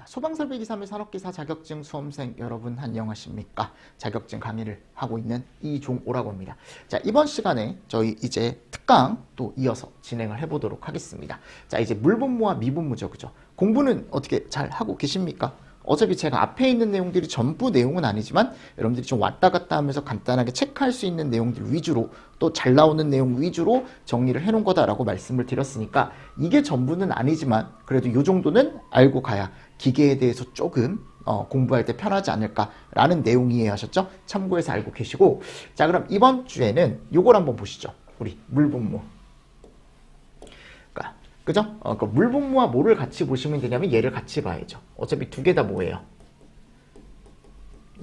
소방설비 기사 및 산업기사 자격증 수험생 여러분 안녕하십니까? 자격증 강의를 하고 있는 이종오라고 합니다. 자, 이번 시간에 저희 이제 특강 또 이어서 진행을 해보도록 하겠습니다. 자, 이제 물분무와 미분무죠, 그죠? 공부는 어떻게 잘 하고 계십니까? 어차피 제가 앞에 있는 내용들이 전부 내용은 아니지만 여러분들이 좀 왔다 갔다 하면서 간단하게 체크할 수 있는 내용들 위주로 또 잘 나오는 내용 위주로 정리를 해놓은 거다라고 말씀을 드렸으니까 이게 전부는 아니지만 그래도 이 정도는 알고 가야 기계에 대해서 조금 공부할 때 편하지 않을까라는 내용이에요. 하셨죠? 참고해서 알고 계시고, 자, 그럼 이번 주에는 요걸 한번 보시죠. 우리 물분무. 그죠? 그 물분무와 뭐를 같이 보시면 되냐면 얘를 같이 봐야죠. 어차피 두 개 다 뭐예요?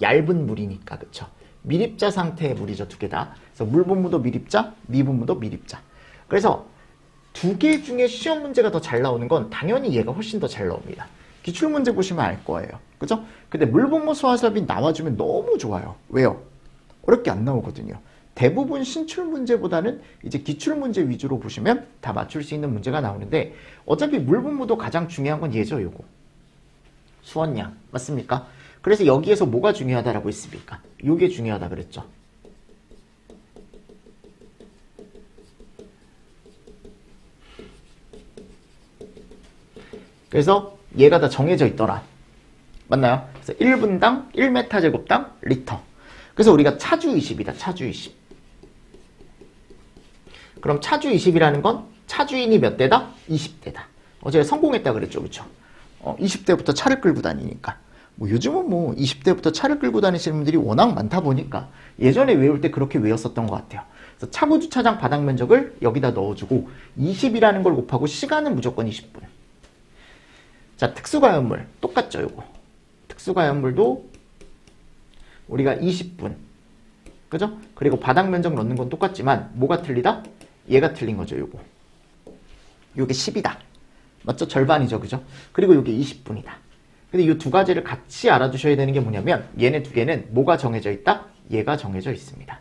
얇은 물이니까, 그쵸? 미립자 상태의 물이죠, 두 개 다. 그래서 물분무도 미립자, 미분무도 미립자. 그래서 두 개 중에 시험 문제가 더 잘 나오는 건 당연히 얘가 훨씬 더 잘 나옵니다. 기출문제 보시면 알 거예요. 그죠? 근데 물분무 소화설비 나와주면 너무 좋아요. 왜요? 어렵게 안 나오거든요. 대부분 신출 문제보다는 이제 기출 문제 위주로 보시면 다 맞출 수 있는 문제가 나오는데 어차피 물분무도 가장 중요한 건 얘죠, 요거. 수원량. 맞습니까? 그래서 여기에서 뭐가 중요하다라고 했습니까? 요게 중요하다 그랬죠. 그래서 얘가 다 정해져 있더라. 맞나요? 그래서 1분당 1m제곱당 리터. 그래서 우리가 차주 20이다. 차주 20. 그럼 차주 20이라는 건 차주인이 몇 대다? 20대다. 어제 성공했다 그랬죠. 그렇죠? 20대부터 차를 끌고 다니니까. 요즘은 20대부터 차를 끌고 다니시는 분들이 워낙 많다 보니까 예전에 외울 때 그렇게 외웠었던 것 같아요. 그래서 차고 주차장 바닥 면적을 여기다 넣어주고 20이라는 걸 곱하고 시간은 무조건 20분. 자, 특수가연물 똑같죠, 요거. 특수가연물도 우리가 20분. 그죠? 그리고 바닥 면적 넣는 건 똑같지만 뭐가 틀리다? 얘가 틀린 거죠, 요거. 요게 10이다. 맞죠? 절반이죠, 그죠? 그리고 요게 20분이다. 근데 이 두 가지를 같이 알아두셔야 되는 게 뭐냐면 얘네 두 개는 뭐가 정해져 있다? 얘가 정해져 있습니다.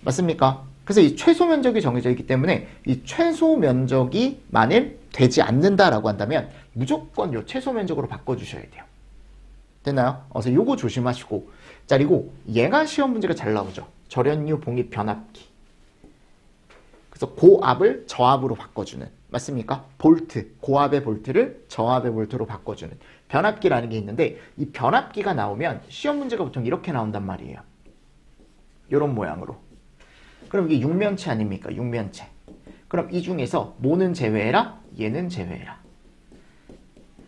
맞습니까? 그래서 이 최소 면적이 정해져 있기 때문에 이 최소 면적이 만일 되지 않는다라고 한다면 무조건 이 최소 면적으로 바꿔주셔야 돼요. 됐나요? 그래서 요거 조심하시고, 자, 그리고 얘가 시험 문제가 잘 나오죠. 절연유 봉입 변압기. 그래서 고압을 저압으로 바꿔주는. 맞습니까? 볼트, 고압의 볼트를 저압의 볼트로 바꿔주는 변압기라는 게 있는데 이 변압기가 나오면 시험 문제가 보통 이렇게 나온단 말이에요. 요런 모양으로. 그럼 이게 육면체 아닙니까? 육면체. 그럼 이 중에서 뭐는 제외해라? 얘는 제외해라.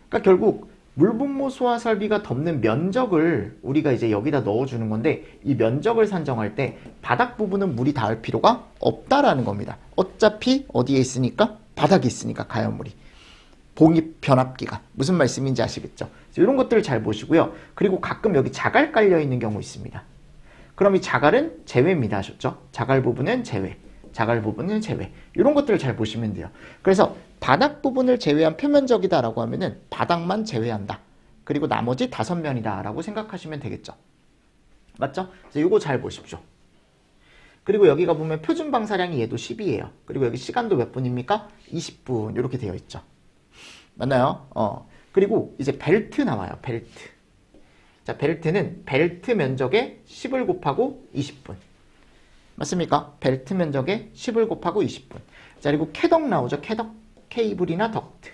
그러니까 결국 물분무 소화설비가 덮는 면적을 우리가 이제 여기다 넣어주는 건데 이 면적을 산정할 때 바닥 부분은 물이 닿을 필요가 없다라는 겁니다. 어차피 어디에 있으니까? 바닥에 있으니까 가연물이. 봉입 변압기가. 무슨 말씀인지 아시겠죠? 이런 것들을 잘 보시고요. 그리고 가끔 여기 자갈 깔려있는 경우 있습니다. 그럼 이 자갈은 제외입니다. 하셨죠? 자갈 부분은 제외. 자갈 부분은 제외. 이런 것들을 잘 보시면 돼요. 그래서 바닥 부분을 제외한 표면적이다라고 하면은 바닥만 제외한다. 그리고 나머지 5면이다 라고 생각하시면 되겠죠. 맞죠? 그래서 이거 잘 보십시오. 그리고 여기가 보면 표준 방사량이 얘도 10이에요. 그리고 여기 시간도 몇 분입니까? 20분. 이렇게 되어 있죠. 맞나요? 그리고 이제 벨트 나와요. 벨트. 자, 벨트는 벨트 면적에 10을 곱하고 20분. 맞습니까? 벨트 면적에 10을 곱하고 20분. 자, 그리고 캐덕 나오죠. 캐덕. 케이블이나 덕트.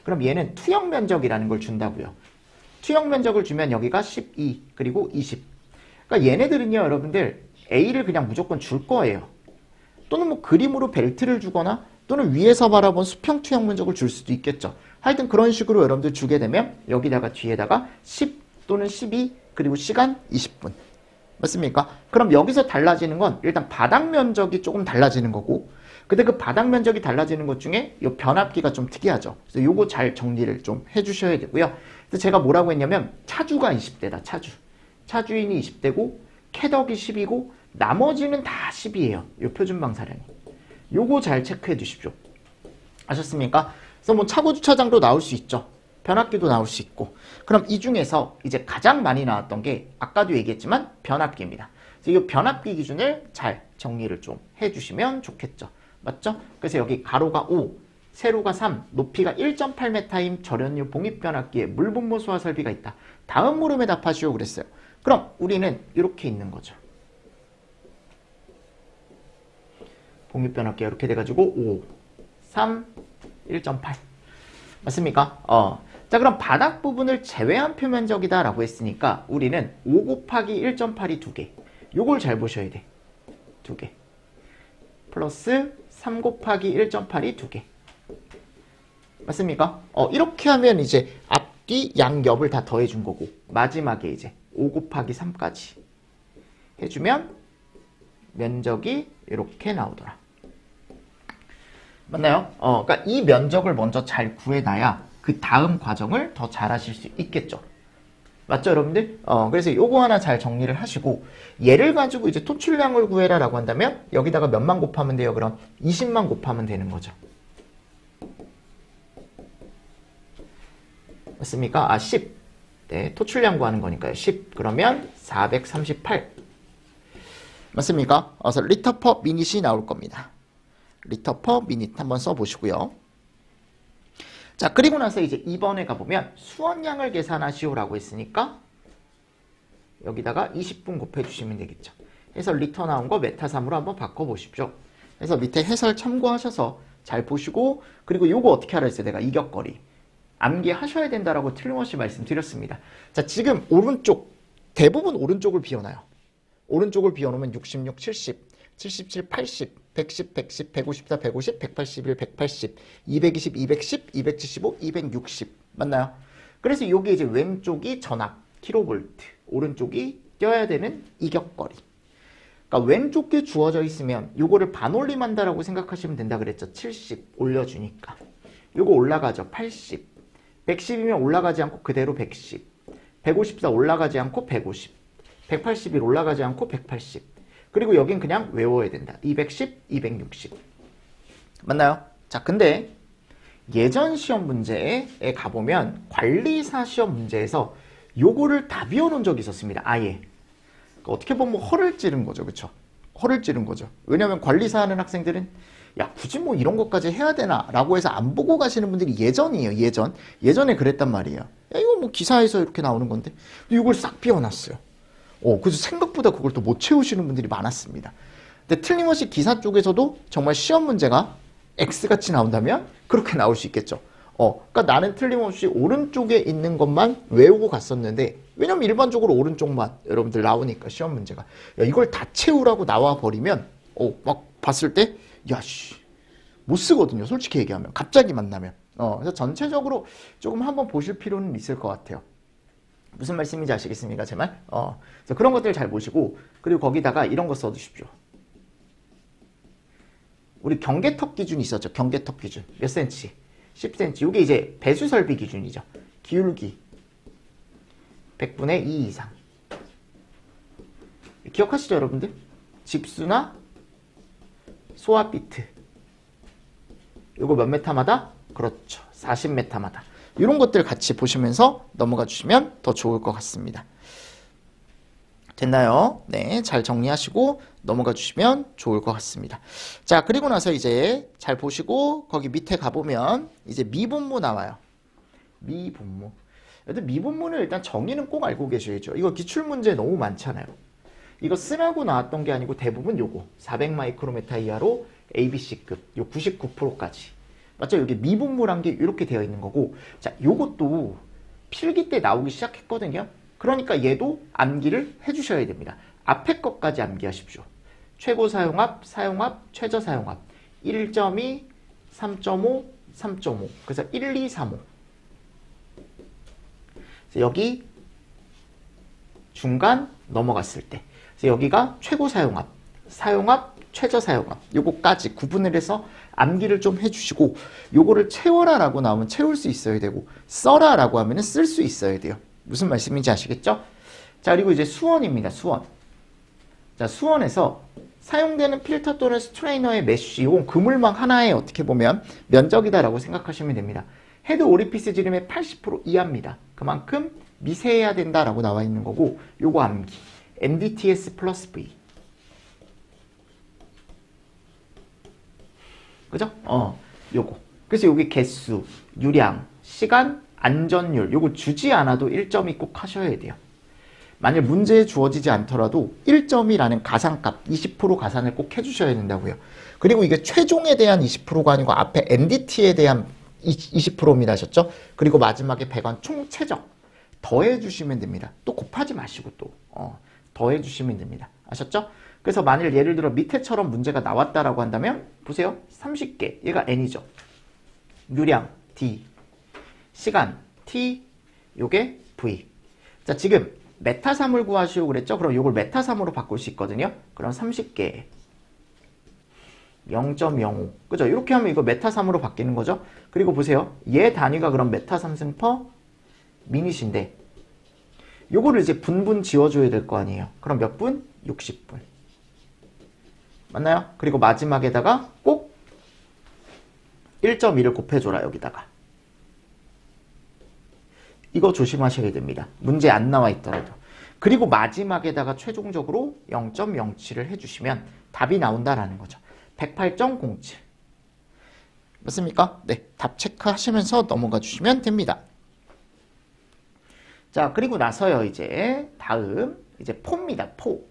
그럼 얘는 투영 면적이라는 걸 준다고요. 투영 면적을 주면 여기가 12 그리고 20. 그러니까 얘네들은요, 여러분들 A를 그냥 무조건 줄 거예요. 또는 뭐 그림으로 벨트를 주거나 또는 위에서 바라본 수평 투영 면적을 줄 수도 있겠죠. 하여튼 그런 식으로 여러분들 주게 되면 여기다가 뒤에다가 10 또는 12 그리고 시간 20분. 맞습니까? 그럼 여기서 달라지는 건 일단 바닥 면적이 조금 달라지는 거고, 근데 그 바닥 면적이 달라지는 것 중에 이 변압기가 좀 특이하죠. 그래서 요거 잘 정리를 좀 해주셔야 되고요. 그래서 제가 뭐라고 했냐면 차주가 20대다. 차주. 차주인이 20대고 캐덕이 10이고 나머지는 다 10이에요. 요 표준 방사량이. 요거 잘 체크해 주십시오. 아셨습니까? 그래서 뭐 차고 주차장도 나올 수 있죠. 변압기도 나올 수 있고. 그럼 이 중에서 이제 가장 많이 나왔던 게 아까도 얘기했지만 변압기입니다. 그래서 이 변압기 기준을 잘 정리를 좀 해주시면 좋겠죠. 맞죠? 그래서 여기 가로가 5, 세로가 3, 높이가 1.8m인 절연유 봉입변압기에 물분모 소화 설비가 있다. 다음 물음에 답하시오 그랬어요. 그럼 우리는 이렇게 있는 거죠. 봉입변압기가 이렇게 돼가지고 5, 3, 1.8 맞습니까? 자 그럼 바닥 부분을 제외한 표면적이다 라고 했으니까 우리는 5 곱하기 1.8이 2개. 요걸 잘 보셔야 돼. 2개. 플러스 3 곱하기 1.8이 2개. 맞습니까? 이렇게 하면 이제 앞뒤 양옆을 다 더해준 거고 마지막에 이제 5 곱하기 3까지 해주면 면적이 이렇게 나오더라. 맞나요? 그러니까 이 면적을 먼저 잘 구해놔야 그 다음 과정을 더 잘 하실 수 있겠죠. 맞죠, 여러분들? 그래서 요거 하나 잘 정리를 하시고 얘를 가지고 이제 토출량을 구해라 라고 한다면 여기다가 몇만 곱하면 돼요? 그럼 20만 곱하면 되는 거죠. 맞습니까? 10. 네, 토출량 구하는 거니까요. 10. 그러면 438. 맞습니까? 그래서 리터 퍼 미닛이 나올 겁니다. 리터 퍼 미닛 한번 써보시고요. 자, 그리고 나서 이제 2번에 가보면 수원량을 계산하시오라고 했으니까 여기다가 20분 곱해주시면 되겠죠. 해서 리터 나온 거 메타3으로 한번 바꿔보십시오. 그래서 밑에 해설 참고하셔서 잘 보시고 그리고 요거 어떻게 하라 했어요? 내가 이격거리. 암기하셔야 된다라고 틀림없이 말씀드렸습니다. 자, 지금 오른쪽, 대부분 오른쪽을 비워놔요. 오른쪽을 비워놓으면 66, 70, 77, 80, 110, 110, 154, 150, 181, 180, 220, 210, 275, 260 맞나요? 그래서 여기 이제 왼쪽이 전압, 킬로볼트, 오른쪽이 껴야 되는 이격거리. 그러니까 왼쪽 게 주어져 있으면 요거를 반올림한다라고 생각하시면 된다 그랬죠. 70 올려주니까. 요거 올라가죠. 80. 110이면 올라가지 않고 그대로 110. 154 올라가지 않고 150. 181 올라가지 않고 180. 그리고 여긴 그냥 외워야 된다. 210, 260. 맞나요? 자, 근데 예전 시험 문제에 가보면 관리사 시험 문제에서 요거를 다 비워놓은 적이 있었습니다. 아예. 그러니까 어떻게 보면 허를 찌른 거죠. 그쵸? 허를 찌른 거죠. 왜냐하면 관리사 하는 학생들은 야, 굳이 뭐 이런 것까지 해야 되나? 라고 해서 안 보고 가시는 분들이 예전이에요. 예전에 그랬단 말이에요. 야, 이거 뭐 기사에서 이렇게 나오는 건데. 이걸 싹 비워놨어요. 그래서 생각보다 그걸 또 못 채우시는 분들이 많았습니다. 근데 틀림없이 기사 쪽에서도 정말 시험 문제가 X같이 나온다면 그렇게 나올 수 있겠죠. 그러니까 나는 틀림없이 오른쪽에 있는 것만 외우고 갔었는데 왜냐면 일반적으로 오른쪽만 여러분들 나오니까 시험 문제가 야, 이걸 다 채우라고 나와 버리면 막 봤을 때 야, 씨, 못 쓰거든요. 솔직히 얘기하면. 갑자기 만나면. 그래서 전체적으로 조금 한번 보실 필요는 있을 것 같아요. 무슨 말씀인지 아시겠습니까? 제 말? 그래서 그런 것들 잘 보시고 그리고 거기다가 이런 거 써두십시오. 우리 경계턱 기준이 있었죠. 경계턱 기준. 몇 센치? 10cm. 이게 이제 배수 설비 기준이죠. 기울기 100분의 2 이상. 기억하시죠, 여러분들? 집수나 소화 비트. 이거 몇 메타마다? 그렇죠. 40m마다. 이런 것들 같이 보시면서 넘어가 주시면 더 좋을 것 같습니다. 됐나요? 네, 잘 정리하시고 넘어가 주시면 좋을 것 같습니다. 자, 그리고 나서 이제 잘 보시고 거기 밑에 가보면 이제 미분모 나와요. 미분모. 미분모는 일단 정의는 꼭 알고 계셔야죠. 이거 기출문제 너무 많잖아요. 이거 쓰라고 나왔던 게 아니고 대부분 요거 400 마이크로메타 이하로 ABC급 요 99%까지. 맞죠? 여기 미분모란 게 이렇게 되어 있는 거고 자, 요것도 필기 때 나오기 시작했거든요. 그러니까 얘도 암기를 해주셔야 됩니다. 앞에 것까지 암기하십시오. 최고 사용압, 사용압, 최저 사용압 1.2, 3.5, 3.5 그래서 1, 2, 3, 5 그래서 여기 중간 넘어갔을 때 그래서 여기가 최고 사용압, 사용압, 최저 사용압 요거까지 구분을 해서 암기를 좀 해주시고 요거를 채워라 라고 나오면 채울 수 있어야 되고 써라 라고 하면 쓸 수 있어야 돼요. 무슨 말씀인지 아시겠죠? 자, 그리고 이제 수원입니다. 수원. 자, 수원에서 사용되는 필터 또는 스트레이너의 메쉬 이건 그물망 하나에 어떻게 보면 면적이다라고 생각하시면 됩니다. 헤드 오리피스 지름의 80% 이하입니다. 그만큼 미세해야 된다라고 나와 있는 거고 요거 암기 MDTS 플러스 V 그죠? 요거 그래서 여기 개수, 유량, 시간, 안전율 요거 주지 않아도 1점이 꼭 하셔야 돼요. 만약 문제에 주어지지 않더라도 1점이라는 가상값 20% 가산을 꼭 해주셔야 된다고요. 그리고 이게 최종에 대한 20%가 아니고 앞에 MDT에 대한 20%입니다 하셨죠? 그리고 마지막에 100원 총 최적 더해 주시면 됩니다. 또 곱하지 마시고 또 더해 주시면 됩니다. 아셨죠? 그래서 만일 예를 들어 밑에처럼 문제가 나왔다라고 한다면 보세요. 30개 얘가 N이죠. 유량 D, 시간 T, 요게 V. 자, 지금 메타3을 구하시오 그랬죠? 그럼 요걸 메타3으로 바꿀 수 있거든요. 그럼 30개 0.05 그죠? 이렇게 하면 이거 메타3으로 바뀌는 거죠. 그리고 보세요. 얘 단위가 그럼 메타3승 퍼 미닛인데 요거를 이제 분분 지워줘야 될 거 아니에요. 그럼 몇 분? 60분. 맞나요? 그리고 마지막에다가 꼭 1.2를 곱해줘라 여기다가. 이거 조심하셔야 됩니다. 문제 안 나와 있더라도. 그리고 마지막에다가 최종적으로 0.07을 해주시면 답이 나온다라는 거죠. 108.07. 맞습니까? 네, 답 체크하시면서 넘어가 주시면 됩니다. 자, 그리고 나서요, 이제 다음 이제 포입니다. 포.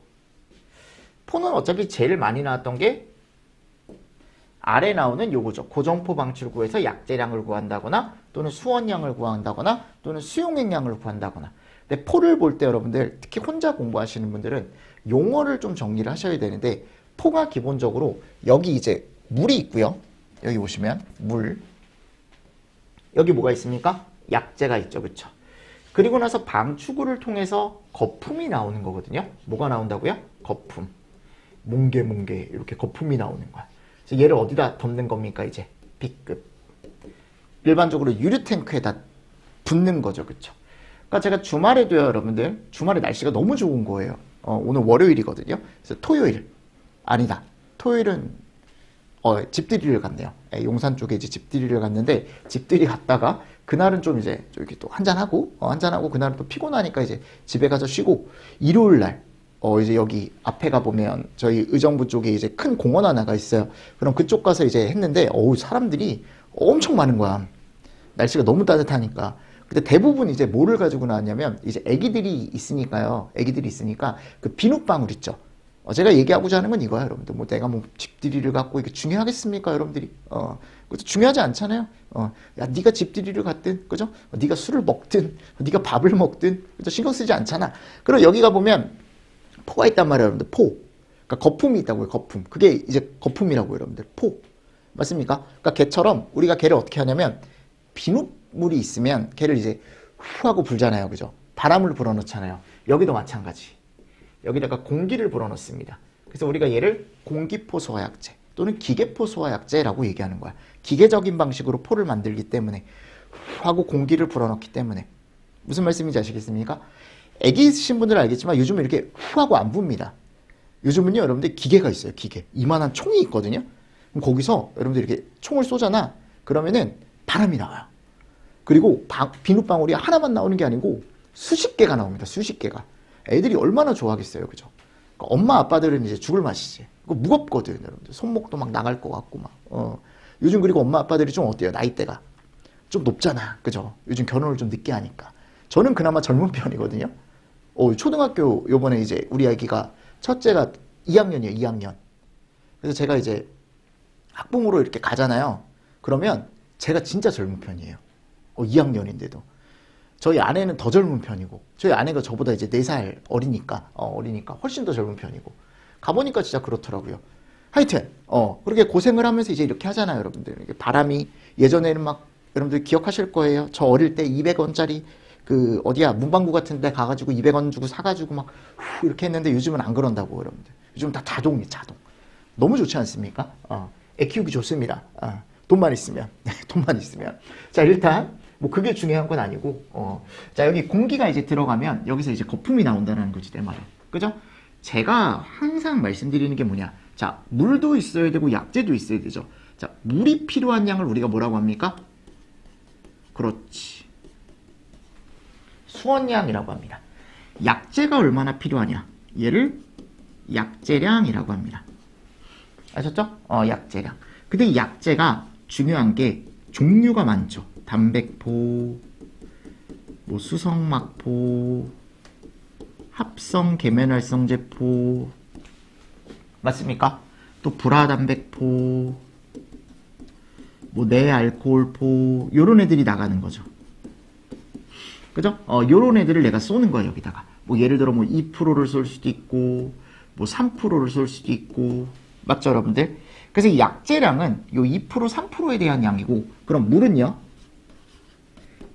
포는 어차피 제일 많이 나왔던 게 아래 나오는 요거죠. 고정포 방출 구해서 약재량을 구한다거나 또는 수원량을 구한다거나 또는 수용액량을 구한다거나. 근데 포를 볼 때 여러분들 특히 혼자 공부하시는 분들은 용어를 좀 정리를 하셔야 되는데 포가 기본적으로 여기 이제 물이 있고요. 여기 보시면 물. 여기 뭐가 있습니까? 약재가 있죠. 그렇죠? 그리고 나서 방출구를 통해서 거품이 나오는 거거든요. 뭐가 나온다고요? 거품. 뭉게 이렇게 거품이 나오는 거야. 그래서 얘를 어디다 덮는 겁니까? 이제 B급. 일반적으로 유류탱크에다 붓는 거죠. 그쵸? 그러니까 제가 주말에도요, 여러분들, 주말에 날씨가 너무 좋은 거예요. 오늘 월요일이거든요. 그래서 토요일. 아니다. 토요일은 집들이를 갔네요. 용산 쪽에 이제 집들이를 갔는데 집들이 갔다가 그날은 좀 이제 이렇게 또 한잔하고 그날은 또 피곤하니까 이제 집에 가서 쉬고 일요일 날 이제 여기 앞에 가보면 저희 의정부 쪽에 이제 큰 공원 하나가 있어요. 그럼 그쪽 가서 이제 했는데 사람들이 엄청 많은 거야. 날씨가 너무 따뜻하니까. 근데 대부분 이제 뭐를 가지고 나왔냐면 이제 애기들이 있으니까요. 애기들이 있으니까 그 비눗방울 있죠. 제가 얘기하고자 하는 건 이거야, 여러분들. 뭐 내가 뭐 집들이를 갖고 이게 중요하겠습니까, 여러분들이? 그것도 중요하지 않잖아요. 야, 네가 집들이를 갔든, 그죠? 네가 술을 먹든, 네가 밥을 먹든, 그죠? 신경 쓰지 않잖아. 그리고 여기가 보면 포가 있단 말이에요, 여러분들. 포. 그러니까 거품이 있다고요, 거품. 그게 이제 거품이라고요, 여러분들. 포. 맞습니까? 그러니까 걔처럼 우리가 걔를 어떻게 하냐면 비눗물이 있으면 걔를 이제 후 하고 불잖아요, 그죠? 바람을 불어넣잖아요. 여기도 마찬가지. 여기다가 공기를 불어넣습니다. 그래서 우리가 얘를 공기포소화약제 또는 기계포소화약제라고 얘기하는 거야. 기계적인 방식으로 포를 만들기 때문에 하고 공기를 불어넣기 때문에. 무슨 말씀인지 아시겠습니까? 애기 있으신 분들은 알겠지만 요즘은 이렇게 후하고 안 붑니다. 요즘은요, 여러분들 기계가 있어요. 기계. 이만한 총이 있거든요. 그럼 거기서 여러분들 이렇게 총을 쏘잖아. 그러면은 바람이 나와요. 그리고 비눗방울이 하나만 나오는 게 아니고 수십 개가 나옵니다. 수십 개가. 애들이 얼마나 좋아하겠어요, 그죠? 그러니까 엄마 아빠들은 이제 죽을 맛이지. 그거 무겁거든, 여러분들. 손목도 막 나갈 것 같고 막. 요즘 그리고 엄마 아빠들이 좀 어때요? 나이대가 좀 높잖아, 그죠? 요즘 결혼을 좀 늦게 하니까. 저는 그나마 젊은 편이거든요. 초등학교 요번에 이제 우리 아기가 첫째가 2학년이에요, 2학년. 그래서 제가 이제 학부모로 이렇게 가잖아요. 그러면 제가 진짜 젊은 편이에요. 2학년인데도. 저희 아내는 더 젊은 편이고, 저희 아내가 저보다 이제 4살 어리니까 훨씬 더 젊은 편이고. 가보니까 진짜 그렇더라고요. 하여튼, 그렇게 고생을 하면서 이제 이렇게 하잖아요, 여러분들. 이게 바람이, 예전에는 막, 여러분들 기억하실 거예요. 저 어릴 때 200원짜리, 문방구 같은 데 가가지고 200원 주고 사가지고 막, 이렇게 했는데 요즘은 안 그런다고, 여러분들. 요즘 다 자동이에요, 자동. 너무 좋지 않습니까? 애 키우기 좋습니다. 돈만 있으면. 돈만 있으면. 자, 일단, 뭐 그게 중요한 건 아니고 자, 여기 공기가 이제 들어가면 여기서 이제 거품이 나온다는 거지, 내 말은. 그죠? 제가 항상 말씀드리는 게 뭐냐. 자, 물도 있어야 되고 약재도 있어야 되죠. 자, 물이 필요한 양을 우리가 뭐라고 합니까? 그렇지. 수원량이라고 합니다. 약재가 얼마나 필요하냐. 얘를 약재량이라고 합니다. 아셨죠? 약재량. 근데 이 약재가 중요한 게 종류가 많죠. 담백포, 뭐 수성막포, 합성 계면활성제포, 맞습니까? 또 불화담백포, 뭐 내알코올포, 요런 애들이 나가는 거죠. 그죠? 요런 애들을 내가 쏘는 거야, 여기다가. 뭐 예를 들어 뭐 2%를 쏠 수도 있고, 뭐 3%를 쏠 수도 있고, 맞죠, 여러분들? 그래서 이 약재량은 요 2%, 3%에 대한 양이고, 그럼 물은요?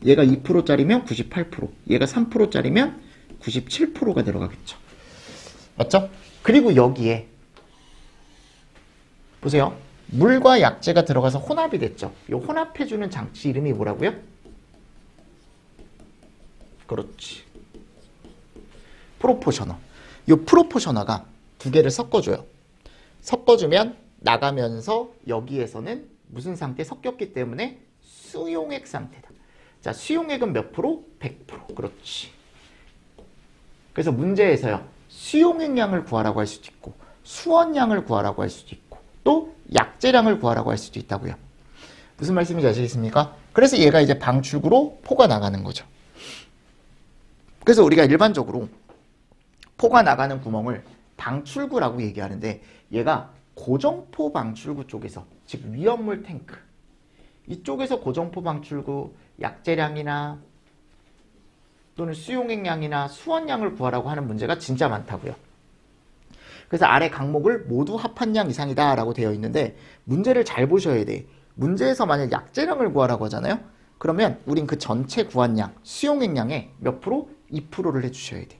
얘가 2%짜리면 98%, 얘가 3%짜리면 97%가 들어가겠죠. 맞죠? 그리고 여기에 보세요. 물과 약재가 들어가서 혼합이 됐죠. 이 혼합해주는 장치 이름이 뭐라고요? 그렇지. 프로포셔너. 이 프로포셔너가 두 개를 섞어줘요. 섞어주면 나가면서 여기에서는 무슨 상태? 섞였기 때문에 수용액 상태다. 자, 수용액은 몇 프로? 100%. 그렇지. 그래서 문제에서요. 수용액량을 구하라고 할 수도 있고 수원량을 구하라고 할 수도 있고 또 약재량을 구하라고 할 수도 있다고요. 무슨 말씀인지 아시겠습니까? 그래서 얘가 이제 방출구로 포가 나가는 거죠. 그래서 우리가 일반적으로 포가 나가는 구멍을 방출구라고 얘기하는데 얘가 고정포 방출구 쪽에서 즉 위험물 탱크 이쪽에서 고정포 방출구 약재량이나 또는 수용액량이나 수원량을 구하라고 하는 문제가 진짜 많다고요. 그래서 아래 항목을 모두 합한 양 이상이다 라고 되어 있는데 문제를 잘 보셔야 돼. 문제에서 만약 약재량을 구하라고 하잖아요. 그러면 우린 그 전체 구한 양, 수용액량의 몇 프로? 2%를 해주셔야 돼.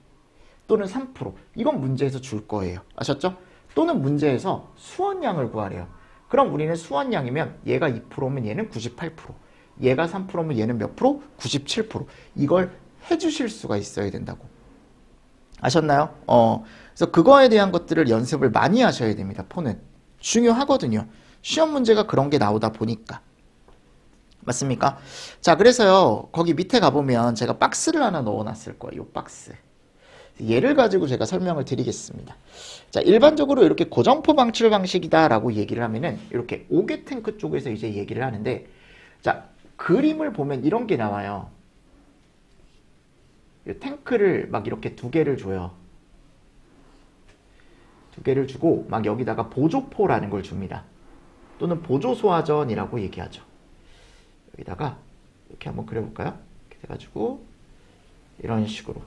또는 3%. 이건 문제에서 줄 거예요. 아셨죠? 또는 문제에서 수원량을 구하래요. 그럼 우리는 수원량이면 얘가 2%면 얘는 98%. 얘가 3%면 얘는 몇 프로? 97%. 이걸 해주실 수가 있어야 된다고. 아셨나요? 그래서 그거에 대한 것들을 연습을 많이 하셔야 됩니다. 포는. 중요하거든요. 시험 문제가 그런 게 나오다 보니까. 맞습니까? 자, 그래서요. 거기 밑에 가보면 제가 박스를 하나 넣어놨을 거예요. 이 박스. 얘를 가지고 제가 설명을 드리겠습니다. 자, 일반적으로 이렇게 고정포 방출 방식이다라고 얘기를 하면은 이렇게 5개 탱크 쪽에서 이제 얘기를 하는데 자, 그림을 보면 이런 게 나와요. 이 탱크를 막 이렇게 두 개를 줘요. 두 개를 주고 막 여기다가 보조포라는 걸 줍니다. 또는 보조소화전이라고 얘기하죠. 여기다가 이렇게 한번 그려볼까요? 이렇게 돼가지고 이런 식으로.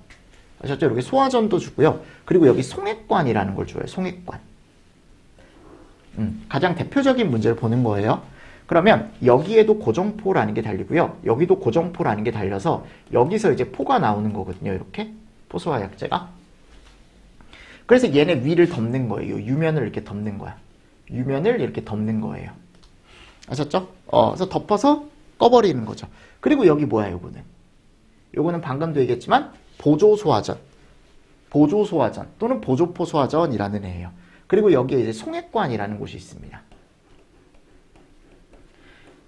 아셨죠? 이렇게 소화전도 주고요. 그리고 여기 송액관이라는 걸 줘요. 송액관. 가장 대표적인 문제를 보는 거예요. 그러면 여기에도 고정포라는 게 달리고요. 여기도 고정포라는 게 달려서 여기서 이제 포가 나오는 거거든요. 이렇게 포소화 약재가. 그래서 얘네 위를 덮는 거예요. 유면을 이렇게 덮는 거야. 유면을 이렇게 덮는 거예요. 아셨죠? 그래서 덮어서 꺼버리는 거죠. 그리고 여기 뭐야, 요거는? 요거는 방금도 얘기했지만 보조소화전, 보조소화전 또는 보조포소화전이라는 애예요. 그리고 여기에 이제 송액관이라는 곳이 있습니다.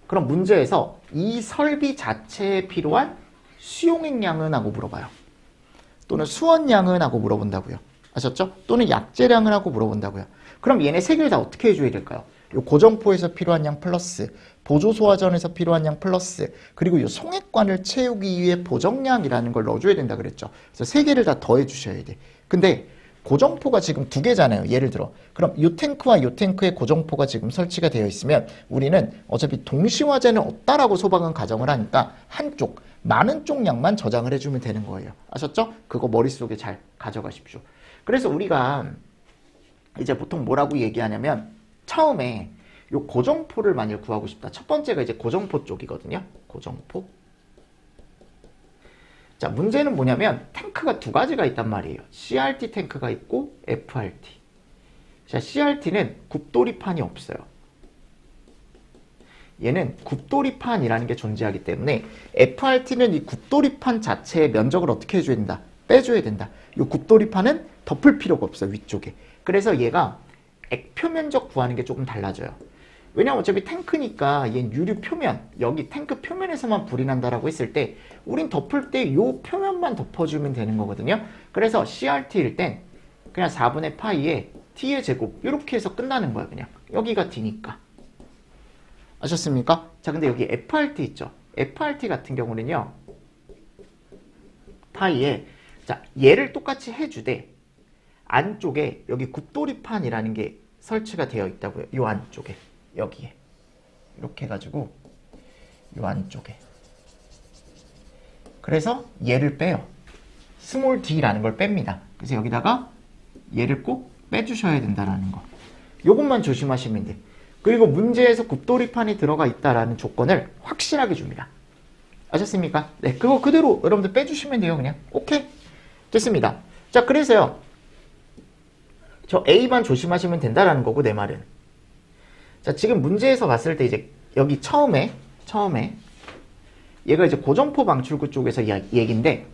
그럼 문제에서 이 설비 자체에 필요한 수용액량은 하고 물어봐요. 또는 수원량은 하고 물어본다고요. 아셨죠? 또는 약재량을 하고 물어본다고요. 그럼 얘네 세 개를 다 어떻게 해줘야 될까요? 요 고정포에서 필요한 양 플러스, 보조소화전에서 필요한 양 플러스, 그리고 이 송액관을 채우기 위해 보정량이라는 걸 넣어줘야 된다 그랬죠. 그래서 세 개를 다 더해 주셔야 돼. 근데 고정포가 지금 두 개잖아요. 예를 들어. 그럼 이 탱크와 이 탱크의 고정포가 지금 설치가 되어 있으면 우리는 어차피 동시화재는 없다라고 소방은 가정을 하니까 한쪽, 많은 쪽 양만 저장을 해주면 되는 거예요. 아셨죠? 그거 머릿속에 잘 가져가십시오. 그래서 우리가 이제 보통 뭐라고 얘기하냐면 처음에 요 고정포를 만약 구하고 싶다. 첫 번째가 이제 고정포 쪽이거든요. 고정포. 자, 문제는 뭐냐면 탱크가 두 가지가 있단 말이에요. CRT 탱크가 있고 FRT. 자, CRT는 굽돌이판이 없어요. 얘는 굽돌이판이라는 게 존재하기 때문에 FRT는 이 굽돌이판 자체의 면적을 어떻게 해줘야 된다? 빼줘야 된다. 이 굽돌이판은 덮을 필요가 없어요. 위쪽에. 그래서 얘가 액표 면적 구하는 게 조금 달라져요. 왜냐면 어차피 탱크니까 얘는 유류 표면, 여기 탱크 표면에서만 불이 난다라고 했을 때 우린 덮을 때 이 표면만 덮어주면 되는 거거든요. 그래서 CRT일 땐 그냥 4분의 파이에 T의 제곱 이렇게 해서 끝나는 거야. 그냥 여기가 D니까. 아셨습니까? 자, 근데 여기 FRT 있죠? FRT 같은 경우는요, 파이에, 자, 얘를 똑같이 해주되, 안쪽에 여기 굽돌이판이라는 게 설치가 되어 있다고요. 요 안쪽에, 여기에. 이렇게 해가지고, 요 안쪽에. 그래서 얘를 빼요. 스몰 d라는 걸 뺍니다. 그래서 여기다가 얘를 꼭 빼주셔야 된다는 거. 요것만 조심하시면 돼. 그리고 문제에서 굽돌이판이 들어가 있다라는 조건을 확실하게 줍니다. 아셨습니까? 네, 그거 그대로 여러분들 빼주시면 돼요. 그냥. 오케이. 됐습니다. 자, 그래서요. 저 A만 조심하시면 된다라는 거고, 내 말은. 자, 지금 문제에서 봤을 때 이제 여기 처음에 얘가 이제 고점포 방출구 쪽에서 얘기인데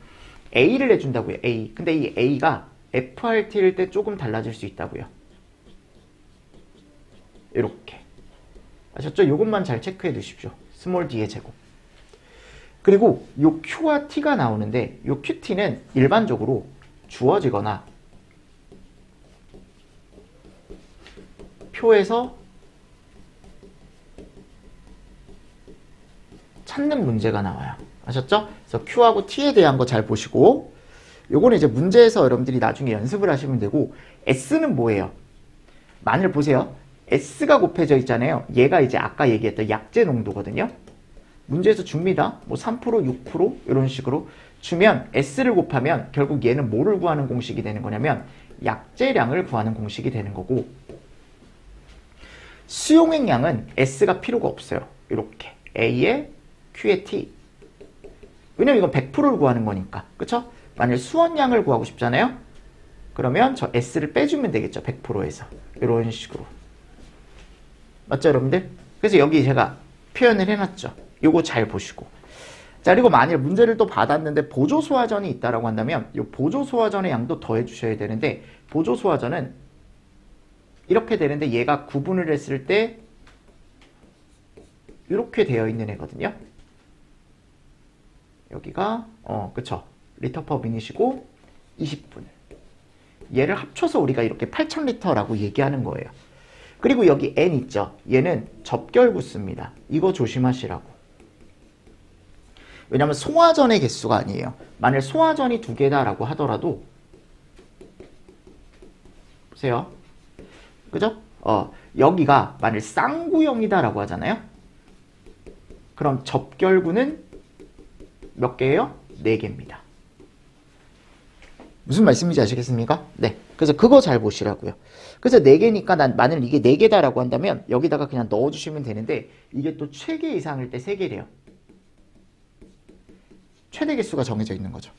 A를 해준다고요. A. 근데 이 A가 FRT일 때 조금 달라질 수 있다고요. 이렇게. 아셨죠? 요것만 잘 체크해 두십시오. 스몰 d의 제곱. 그리고 요 Q와 T가 나오는데 요 QT는 일반적으로 주어지거나 표에서 찾는 문제가 나와요. 아셨죠? 그래서 Q하고 T에 대한 거 잘 보시고, 요거는 이제 문제에서 여러분들이 나중에 연습을 하시면 되고, S는 뭐예요? 만일 보세요. S가 곱해져 있잖아요. 얘가 이제 아까 얘기했던 약재 농도거든요. 문제에서 줍니다. 뭐 3%, 6% 이런 식으로 주면 S를 곱하면 결국 얘는 뭐를 구하는 공식이 되는 거냐면 약재량을 구하는 공식이 되는 거고, 수용액량은 S가 필요가 없어요. 이렇게 A에 Q에 T. 왜냐면 이건 100%를 구하는 거니까. 그쵸? 만일 수원량을 구하고 싶잖아요. 그러면 저 S를 빼주면 되겠죠. 100%에서. 이런 식으로. 맞죠, 여러분들? 그래서 여기 제가 표현을 해놨죠. 요거 잘 보시고. 자, 그리고 만일 문제를 또 받았는데 보조소화전이 있다라고 한다면 요 보조소화전의 양도 더해 주셔야 되는데, 보조소화전은 이렇게 되는데 얘가 구분을 했을 때 이렇게 되어 있는 애거든요. 여기가 그쵸, 리터 퍼 미닛이고 20분. 얘를 합쳐서 우리가 이렇게 8000리터라고 얘기하는 거예요. 그리고 여기 N 있죠. 얘는 접결구수입니다. 이거 조심하시라고. 왜냐면 소화전의 개수가 아니에요. 만일 소화전이 2개다라고 하더라도 보세요. 그죠? 여기가 만일 쌍구형이다라고 하잖아요. 그럼 접결구는 몇 개예요? 4개입니다. 무슨 말씀인지 아시겠습니까? 네. 그래서 그거 잘 보시라고요. 그래서 4개니까 만일 이게 4개다라고 한다면 여기다가 그냥 넣어주시면 되는데, 이게 또 최개 이상일 때 3개래요. 최대 개수가 정해져 있는 거죠.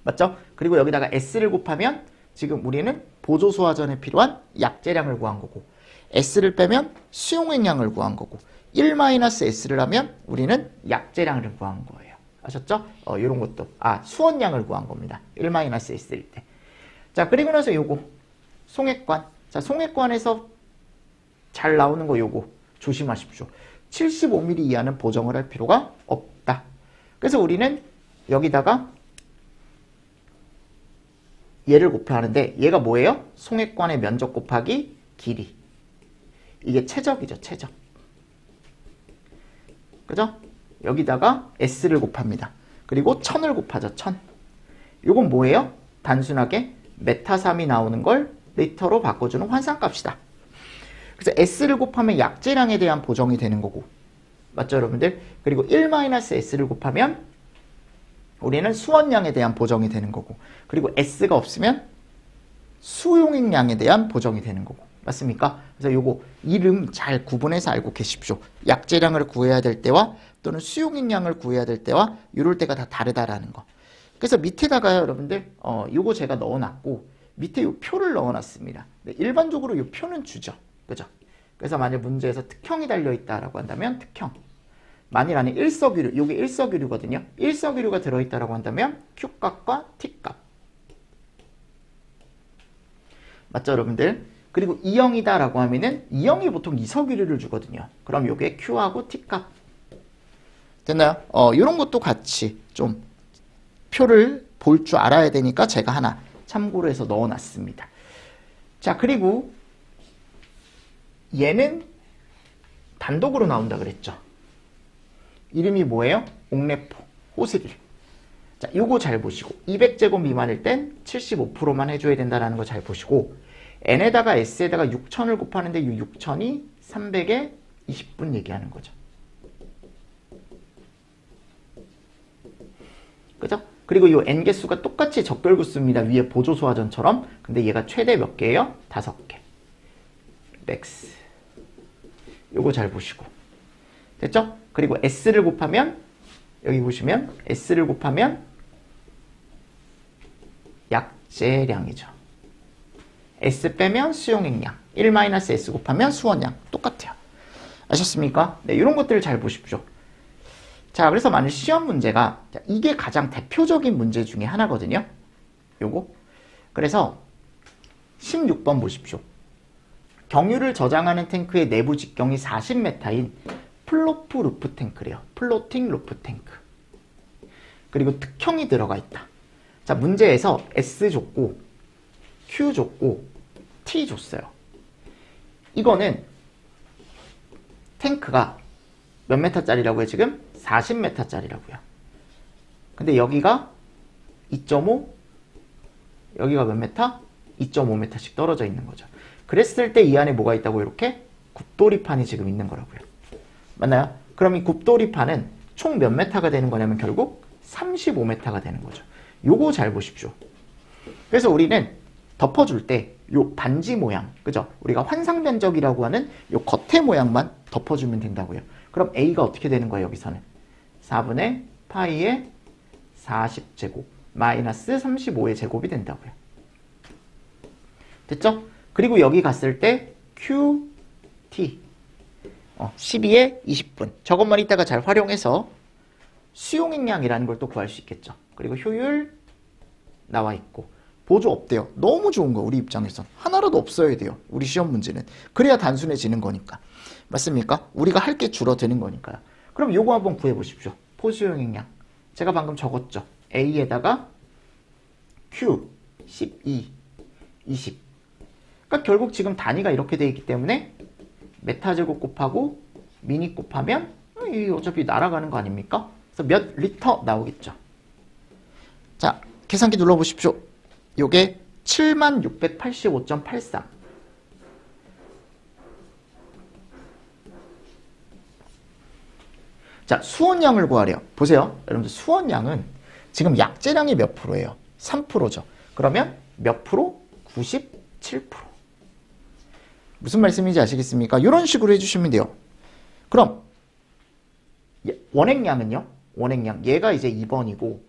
맞죠? 그리고 여기다가 S를 곱하면 지금 우리는 보조소화전에 필요한 약재량을 구한 거고, S를 빼면 수용액량을 구한 거고, 1-S를 하면 우리는 약재량을 구한 거예요. 아셨죠? 이런 것도. 수원량을 구한 겁니다. 1-S일 때. 자, 그리고 나서 요거. 송액관. 자, 송액관에서 잘 나오는 거 요거. 조심하십시오. 75mm 이하는 보정을 할 필요가 없다. 그래서 우리는 여기다가 얘를 곱하는데 얘가 뭐예요? 송액관의 면적 곱하기 길이. 이게 최적이죠, 최적. 그죠? 여기다가 S를 곱합니다. 그리고 1000을 곱하죠, 1000. 요건 뭐예요? 단순하게 메타3이 나오는 걸 리터로 바꿔주는 환산값이다. 그래서 S를 곱하면 약재량에 대한 보정이 되는 거고. 맞죠, 여러분들? 그리고 1-S를 곱하면 우리는 수원량에 대한 보정이 되는 거고. 그리고 S가 없으면 수용액량에 대한 보정이 되는 거고. 맞습니까? 그래서 요거 이름 잘 구분해서 알고 계십시오. 약재량을 구해야 될 때와 또는 수용액량을 구해야 될 때와 이럴 때가 다 다르다라는 거. 그래서 밑에다가 여러분들 요거 제가 넣어놨고 밑에 요 표를 넣어놨습니다. 네, 일반적으로 요 표는 주죠. 그죠? 그래서 만약 문제에서 특형이 달려있다라고 한다면 특형. 만일 안에 일석이류, 요게 일석이류거든요. 일석이류가 들어있다라고 한다면 Q값과 T값. 맞죠, 여러분들? 그리고 E형이다라고 하면은 E형이 보통 이석이류를 주거든요. 그럼 요게 Q하고 T값. 됐나요? 요런 것도 같이 좀 표를 볼 줄 알아야 되니까 제가 하나 참고로 해서 넣어놨습니다. 자, 그리고 얘는 단독으로 나온다 그랬죠. 이름이 뭐예요? 옥내포, 호스릴. 자, 요거 잘 보시고 200제곱 미만일 땐 75%만 해줘야 된다는 거 잘 보시고 n에다가 s에다가 6000을 곱하는데 이 6000이 300에 20분 얘기하는 거죠. 그죠? 그리고 이 n 개수가 똑같이 적결구수입니다. 위에 보조소화전처럼. 근데 얘가 최대 몇 개예요? 5개. 맥스. 요거 잘 보시고. 됐죠? 그리고 s를 곱하면 여기 보시면 s를 곱하면 약재량이죠. s 빼면 수용액량. 1-s 곱하면 수원량. 똑같아요. 아셨습니까? 네, 이런 것들을 잘 보십시오. 자, 그래서 만일 시험 문제가 이게 가장 대표적인 문제 중에 하나거든요. 요거. 그래서 16번 보십시오. 경유를 저장하는 탱크의 내부 직경이 40m인 플로프 루프 탱크래요. 플로팅 루프 탱크. 그리고 특형이 들어가 있다. 자, 문제에서 S 줬고 Q 줬고 T 줬어요. 이거는 탱크가 몇 메타짜리라고요? 지금 40m짜리라고요. 근데 여기가 2.5, 여기가 몇 메타? 2.5m씩 떨어져 있는 거죠. 그랬을 때 이 안에 뭐가 있다고 이렇게 굽돌이판이 지금 있는 거라고요. 맞나요? 그럼 이 굽돌이판은 총 몇 메타가 되는 거냐면 결국 35m가 되는 거죠. 요거 잘 보십시오. 그래서 우리는 덮어줄 때 요 반지 모양, 그죠? 우리가 환상 면적이라고 하는 요 겉의 모양만 덮어주면 된다고요. 그럼 A가 어떻게 되는 거예요, 여기서는? 4분의 파이의 40제곱 마이너스 35의 제곱이 된다고요. 됐죠? 그리고 여기 갔을 때 QT 12에 20분. 저것만 이따가 잘 활용해서 수용액량이라는 걸 또 구할 수 있겠죠. 그리고 효율 나와 있고 보조 없대요. 너무 좋은 거 우리 입장에선. 하나라도 없어야 돼요. 우리 시험 문제는. 그래야 단순해지는 거니까. 맞습니까? 우리가 할 게 줄어드는 거니까요. 그럼 요거 한번 구해보십시오. 포수용액량. 제가 방금 적었죠. A에다가 Q 12, 20. 그러니까 결국 지금 단위가 이렇게 되어 있기 때문에 메타제곱 곱하고 미니 곱하면 이 어차피 날아가는 거 아닙니까? 그래서 몇 리터 나오겠죠. 자, 계산기 눌러보십시오. 요게 7685.83. 자, 수원량을 구하래요. 보세요. 여러분들 수원량은 지금 약재량이 몇 프로예요? 3%죠. 그러면 몇 프로? 97%. 무슨 말씀인지 아시겠습니까? 이런 식으로 해주시면 돼요. 그럼 원액량은요? 원액량. 얘가 이제 2번이고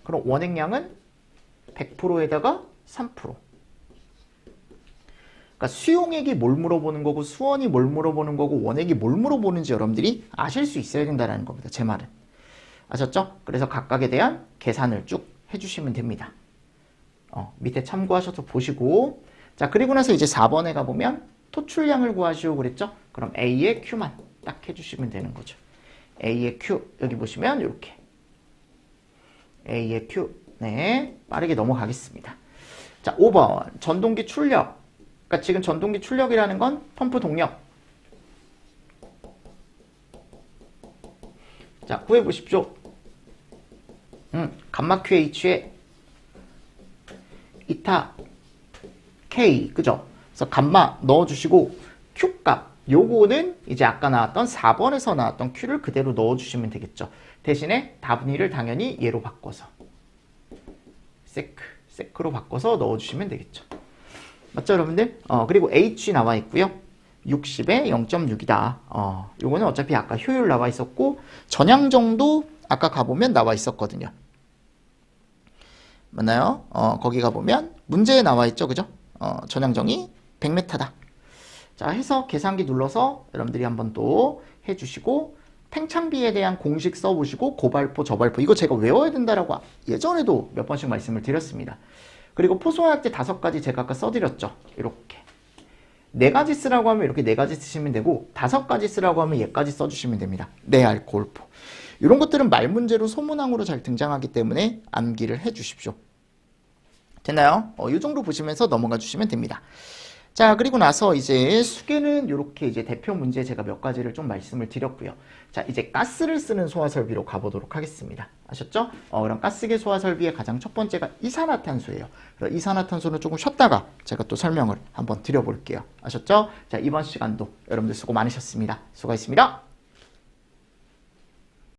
그럼 원액량은 100%에다가 3%. 그러니까 수용액이 뭘 물어보는 거고 수원이 뭘 물어보는 거고 원액이 뭘 물어보는지 여러분들이 아실 수 있어야 된다는 겁니다. 제 말은. 아셨죠? 그래서 각각에 대한 계산을 쭉 해주시면 됩니다. 밑에 참고하셔서 보시고 자 그리고 나서 이제 4번에 가보면 토출량을 구하시오 그랬죠? 그럼 A의 Q만 딱 해주시면 되는 거죠. A의 Q 여기 보시면 이렇게 A의 Q 네 빠르게 넘어가겠습니다. 자 5번 전동기 출력 그러니까 지금 전동기 출력이라는 건 펌프 동력 자 구해보십시오. 감마 QH에 이타 K 그죠? 그래서 감마 넣어주시고 Q값 요거는 이제 아까 나왔던 4번에서 나왔던 Q를 그대로 넣어주시면 되겠죠. 대신에 답니를 당연히 얘로 바꿔서 세크로 바꿔서 넣어주시면 되겠죠. 맞죠 여러분들? 그리고 H 나와 있고요. 60에 0.6이다. 요거는 어차피 아까 효율 나와 있었고 전향정도 아까 가보면 나와 있었거든요. 맞나요? 거기 가보면 문제에 나와 있죠. 그죠? 전향정이 100m다. 자 해서 계산기 눌러서 여러분들이 한번 또 해주시고 팽창비에 대한 공식 써보시고 고발포 저발포 이거 제가 외워야 된다라고 예전에도 몇 번씩 말씀을 드렸습니다. 그리고 포소화약제 5가지 제가 아까 써드렸죠. 이렇게 4가지 쓰라고 하면 이렇게 4가지 쓰시면 되고 5가지 쓰라고 하면 얘까지 써주시면 됩니다. 내알코올포 이런 것들은 말문제로 소문항으로 잘 등장하기 때문에 암기를 해주십시오. 됐나요? 이 정도 보시면서 넘어가 주시면 됩니다. 자, 그리고 나서 이제 수계는 이렇게 이제 대표 문제 제가 몇 가지를 좀 말씀을 드렸고요. 자, 이제 가스를 쓰는 소화 설비로 가보도록 하겠습니다. 아셨죠? 그럼 가스계 소화 설비의 가장 첫 번째가 이산화탄소예요. 그럼 이산화탄소는 조금 쉬었다가 제가 또 설명을 한번 드려볼게요. 아셨죠? 자, 이번 시간도 여러분들 수고 많으셨습니다. 수고하셨습니다.